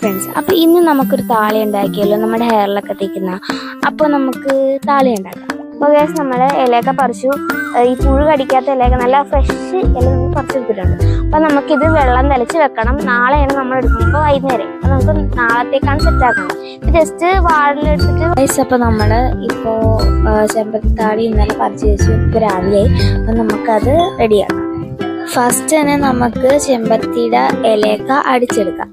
Friends, അപ്പോൾ ഇന്ന് നമുക്കൊരു താളി ഉണ്ടാക്കിയല്ലോ, നമ്മുടെ ഹെയറിലൊക്കെ തേക്കുന്ന. അപ്പോൾ നമുക്ക് താളി ഉണ്ടാക്കാം. അപ്പോൾ ഗൈസ്, നമ്മൾ ഇലയൊക്കെ പറിച്ചു. ഈ പുഴു കടിക്കാത്ത ഇലയൊക്കെ നല്ല ഫ്രഷ് ഇല നമ്മൾ പറിച്ചെടുത്തിട്ടുണ്ട്. അപ്പോൾ നമുക്കിത് വെള്ളം തളിച്ച് വെക്കണം. നാളെയാണ് നമ്മൾ എടുക്കുന്നത്. അപ്പോൾ വൈകുന്നേരം. അപ്പോൾ നമുക്ക് നാളത്തേക്കാണ് സെറ്റ് ആക്കുന്നത്. ഇപ്പോൾ ജസ്റ്റ് വാഴലെടുത്തിട്ട് ഗൈസ്, അപ്പോൾ നമ്മൾ ഇപ്പോൾ ചെമ്പത്തി താളി ഇന്നലെ പറിച്ച് വെച്ചു. ഇപ്പോൾ രാവിലെ. അപ്പോൾ നമുക്കത് റെഡിയാക്കാം. ഫസ്റ്റ് തന്നെ നമുക്ക് ചെമ്പത്തിയുടെ ഇലയൊക്കെ അടിച്ചെടുക്കാം.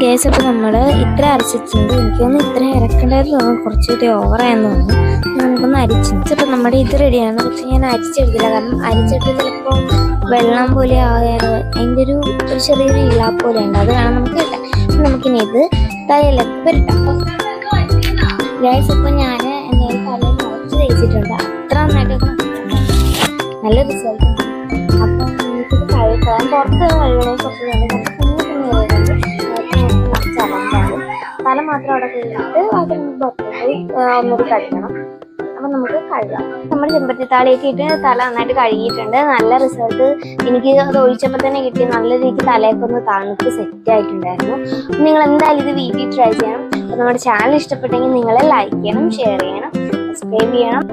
ഗ്യാസ് അപ്പോൾ നമ്മൾ ഇത്ര അരച്ചിട്ടുണ്ട്. എനിക്കൊന്ന് ഇത്ര ഇറക്കേണ്ടതായിട്ട് തോന്നുന്നു, കുറച്ചുകൂടി ഓവറായെന്ന് തോന്നുന്നു. നമുക്കൊന്ന് അരിച്ചിട്ട് അപ്പോൾ നമ്മുടെ ഇത് റെഡിയാണ്. പക്ഷെ ഞാൻ അരിച്ചെടുത്തില്ല, കാരണം അരിച്ചിട്ട് ചിലപ്പോൾ വെള്ളം പോലെ ആകാറ് അതിൻ്റെ ഒരു ചെറിയൊരു ഇള പോലെ ഉണ്ട്. അത് വേണം നമുക്ക് കിട്ടാൻ. നമുക്കിനി ഇത് തലയിലേക്ക് പുരട്ടാം. ഗ്യാസ് ഇപ്പോൾ ഞാൻ എൻ്റെ തലയിൽ നിറച്ച് തേച്ചിട്ടുണ്ട്. അത്ര നന്നായിട്ട് നല്ല റിസൾട്ട്. അപ്പം നമുക്കിത് കഴുകാൻ പുറത്ത് കഴുകണേ കുറച്ച് തല മാത്രം അവിടെ കഴിഞ്ഞിട്ട് ബാക്കി നമുക്ക് പുറത്തുപോയി ഒന്നുകൂടി കഴുകണം. അപ്പം നമുക്ക് കഴുകാം. നമ്മൾ ചെമ്പത്തി താളിയൊക്കെ ഇട്ട് തല നന്നായിട്ട് കഴുകിയിട്ടുണ്ട്. നല്ല റിസൾട്ട് എനിക്ക് അത് ഒഴിച്ചപ്പോൾ തന്നെ കിട്ടി. നല്ല രീതിക്ക് തലയൊക്കെ ഒന്ന് തണുത്ത് സെറ്റ് ആയിട്ടുണ്ടായിരുന്നു. നിങ്ങൾ എന്തായാലും ഇത് വീട്ടിൽ ട്രൈ ചെയ്യണം. അപ്പോൾ നമ്മുടെ ചാനൽ ഇഷ്ടപ്പെട്ടെങ്കിൽ നിങ്ങൾ ലൈക്ക് ചെയ്യണം, ഷെയർ ചെയ്യണം, സബ്സ്ക്രൈബ് ചെയ്യണം.